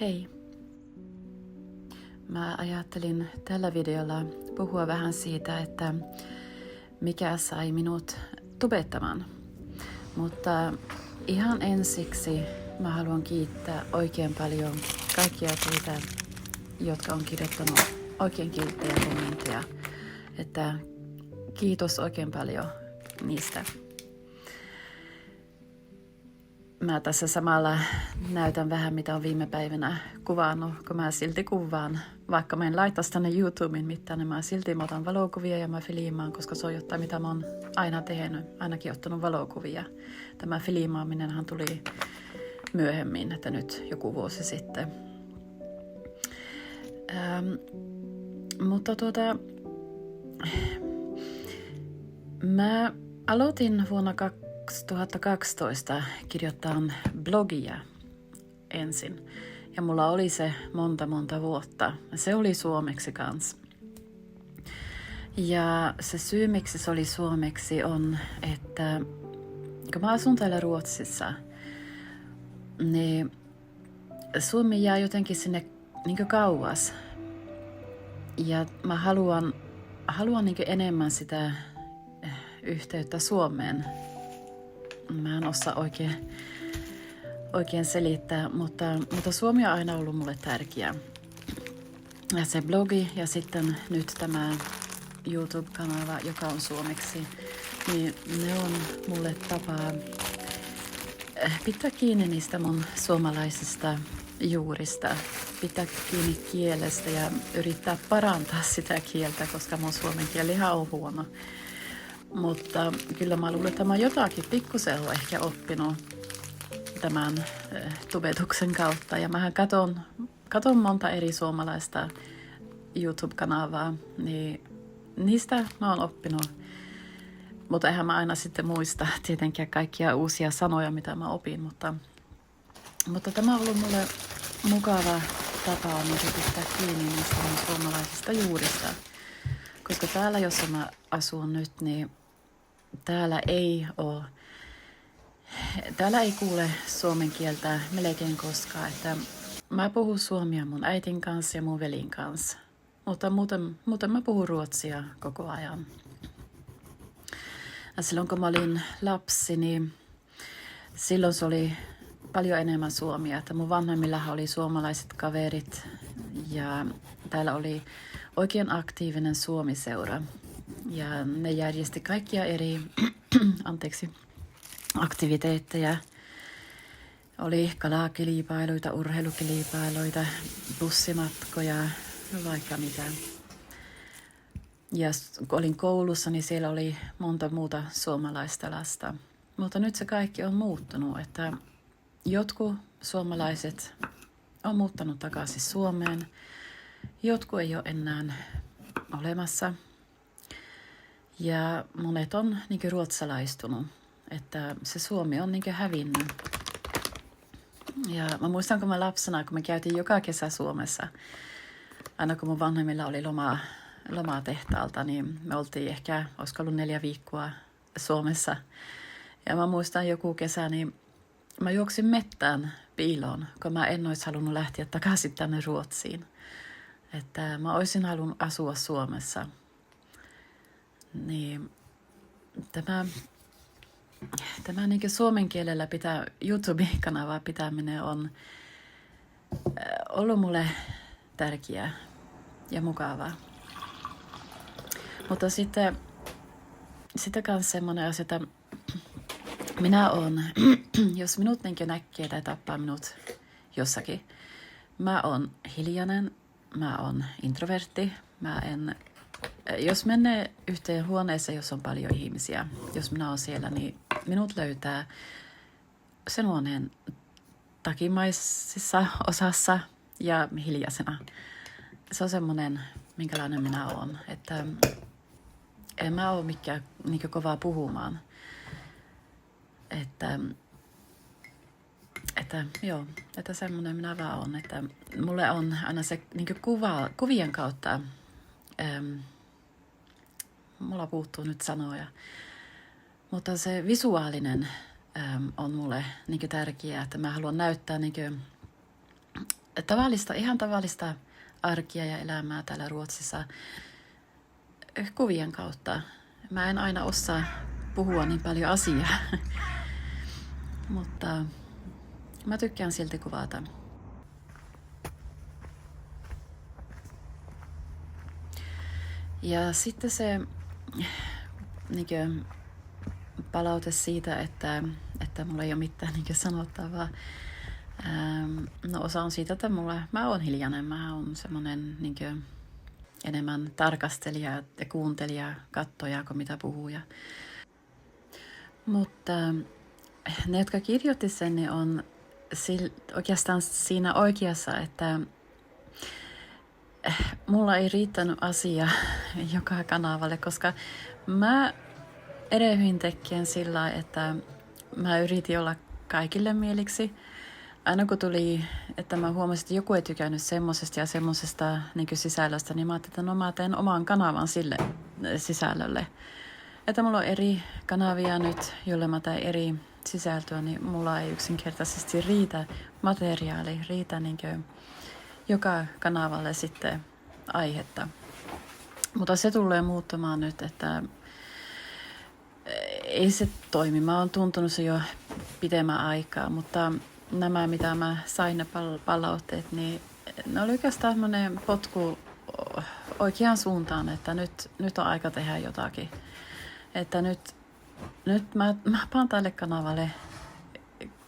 Hei! Mä ajattelin tällä videolla puhua vähän siitä, että mikä sai minut tubettamaan. Mutta ihan ensiksi mä haluan kiittää oikein paljon kaikkia teitä, jotka on kirjoittanut oikein kilttejä kommentteja. Että kiitos oikein paljon niistä. Mä tässä samalla näytän vähän, mitä on viime päivinä kuvannut, kun mä silti kuvaan. Vaikka mä en laittaisi tänne YouTubeen mitään, niin mä silti otan valokuvia ja mä filmaan, koska se on jotain, mitä mä oon aina tehnyt, ainakin ottanut valokuvia. Tämä filmaaminenhan tuli myöhemmin, että nyt joku vuosi sitten. Mutta mä aloitin vuonna 2012 kirjoittaa blogia ensin. Ja mulla oli se monta vuotta. Se oli suomeksi kanssa. Ja se syy, miksi se oli suomeksi, on, että kun mä asun täällä Ruotsissa, niin Suomi jää jotenkin sinne niin kauas. Ja mä haluan niin enemmän sitä yhteyttä Suomeen. Mä en osaa oikein selittää, mutta Suomi on aina ollut mulle tärkeä. Ja se blogi ja sitten nyt tämä YouTube-kanava, joka on suomeksi, niin ne on mulle tapa pitää kiinni niistä mun suomalaisista juurista, pitää kiinni kielestä ja yrittää parantaa sitä kieltä, koska mun suomen kielihan on huono. Mutta kyllä mä luulen, että mä jotakin pikkusen olen ehkä oppinut tämän tubetuksen kautta. Ja mähän katon monta eri suomalaista YouTube-kanavaa, niin niistä mä oon oppinut. Mutta eihän mä aina sitten muista tietenkään kaikkia uusia sanoja, mitä mä opin. Mutta tämä on ollut mulle mukava tapa pitää kiinni niistä suomalaisista juurista. Koska täällä, jossa mä asun nyt, niin täällä ei kuule suomen kieltä melkein koskaan. Että mä puhun suomea mun äitin kanssa ja mun velin kanssa. Mutta muuten mä puhun ruotsia koko ajan. Ja silloin kun mä olin lapsi, niin silloin se oli paljon enemmän suomea. Että mun vanhemmillahan oli suomalaiset kaverit ja täällä oli oikein aktiivinen suomiseura. Ja ne järjesti kaikkia eri aktiviteetteja. Oli kalakilpailuita, urheilukilpailuita, bussimatkoja, vaikka mitä. Ja kun olin koulussa, niin siellä oli monta muuta suomalaista lasta. Mutta nyt se kaikki on muuttunut, että jotkut suomalaiset on muuttanut takaisin Suomeen. Jotkut ei ole enää olemassa. Ja monet on niin ruotsalaistunut, että se Suomi on niin hävinnyt. Ja mä muistan, kun mä lapsena, kun me käytiin joka kesä Suomessa, aina kun mun vanhemmilla oli lomaa tehtaalta, niin me oltiin ehkä, olisiko ollut 4 viikkoa Suomessa. Ja mä muistan joku kesä, niin mä juoksin mettään piiloon, kun mä en olisi halunnut lähteä takaisin tänne Ruotsiin. Että mä olisin halunnut asua Suomessa. Niin tämä niin suomen kielellä YouTube-kanavaa pitäminen on ollut mulle tärkeää ja mukavaa. Mutta sitten myös semmoinen asia, että minä olen, jos minut niin näkee tai tappaa minut jossakin, mä oon hiljainen, mä oon introvertti, jos menee yhteen huoneeseen, jos on paljon ihmisiä, jos minä olen siellä, niin minut löytää sen huoneen takimaisessa osassa ja hiljaisena. Se on semmoinen, minkälainen minä olen, että en mä ole mikään niin kovaa puhumaan. Että semmoinen minä vaan olen, että mulle on aina se niin kuvien kautta, mulla puuttuu nyt sanoja, mutta se visuaalinen on mulle niin tärkeää, että mä haluan näyttää niin ihan tavallista arkia ja elämää täällä Ruotsissa kuvien kautta. Mä en aina osaa puhua niin paljon asiaa, mutta mä tykkään silti kuvata. Ja sitten se niin palaute siitä, että mulla ei ole mitään niin sanottavaa. No osa on siitä, että mä oon hiljainen, mä oon semmonen niin enemmän tarkastelija ja kuuntelija, katsoja kuin mitä puhuja. Mutta ne, jotka kirjoitti sen, niin on oikeastaan siinä oikeassa, että mulla ei riittänyt asia joka kanavalle, koska mä erehdyin tekemään sillä, että mä yritin olla kaikille mieliksi. Aina kun tuli, että mä huomasin, että joku ei tykännyt semmosesta ja semmosesta niin sisällöstä, niin mä ajattelin, että no mä teen oman kanavan sille sisällölle. Että mulla on eri kanavia nyt, jolle mä teen eri sisältöä, niin mulla ei yksinkertaisesti riitä materiaali, riitä niin joka kanavalle sitten aihetta. Mutta se tulee muuttumaan nyt, että ei se toimi. Mä oon tuntunut se jo pidemmän aikaa, mutta nämä, mitä mä sain ne palautteet, niin ne oli oikeastaan tämmöinen potku oikeaan suuntaan, että nyt on aika tehdä jotakin. Että nyt mä paan tälle kanavalle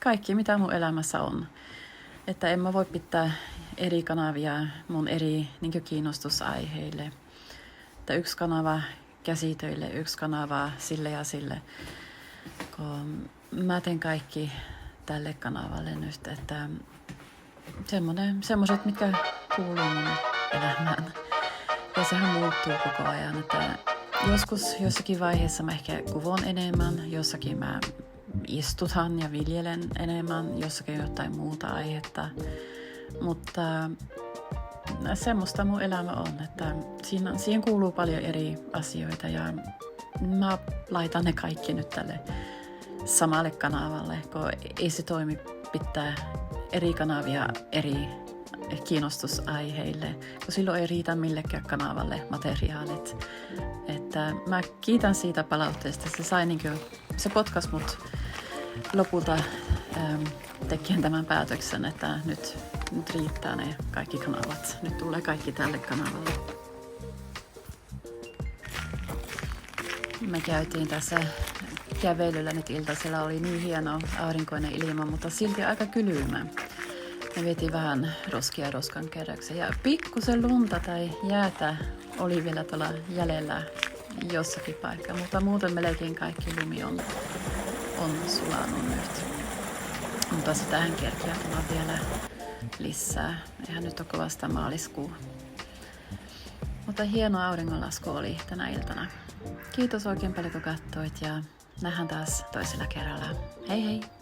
kaikki, mitä mun elämässä on. Että en mä voi pitää eri kanavia mun eri niin kiinnostusaiheille. Että yksi kanava käsitöille, yksi kanava sille ja sille. Kun mä teen kaikki tälle kanavalle nyt, että semmoiset, mitkä kuuluu mun elämään. Ja sehän muuttuu koko ajan, että jossakin vaiheessa mä ehkä kuvon enemmän, jossakin mä istutan ja viljelen enemmän, jossakin jotain muuta aihetta. Mutta semmoista mun elämä on, että siihen kuuluu paljon eri asioita ja mä laitan ne kaikki nyt tälle samalle kanavalle, kun ei se toimi pitää eri kanavia eri kiinnostusaiheille, kun silloin ei riitä millekään kanavalle materiaalit. Että mä kiitän siitä palautteesta. Se potkas mut lopulta tekemään tämän päätöksen, että nyt riittää ne kaikki kanavat. Nyt tulee kaikki tälle kanavalle. Me käytiin tässä kävelyllä nyt iltasella. Oli niin hieno aurinkoinen ilma, mutta silti aika kylmä. Me vietiin vähän roskia roskan keräyksen ja pikkusen lunta tai jäätä oli vielä tuolla jäljellä jossakin paikkaa, mutta muuten melkein kaikki lumi on sulanut nyt. Mutta sitähän kerkiää tulla vielä lisää. Eihän nyt ole vasta maaliskuu. Mutta hieno auringonlasku oli tänä iltana. Kiitos oikein paljon kun katsoit ja nähdään taas toisella kerralla. Hei hei!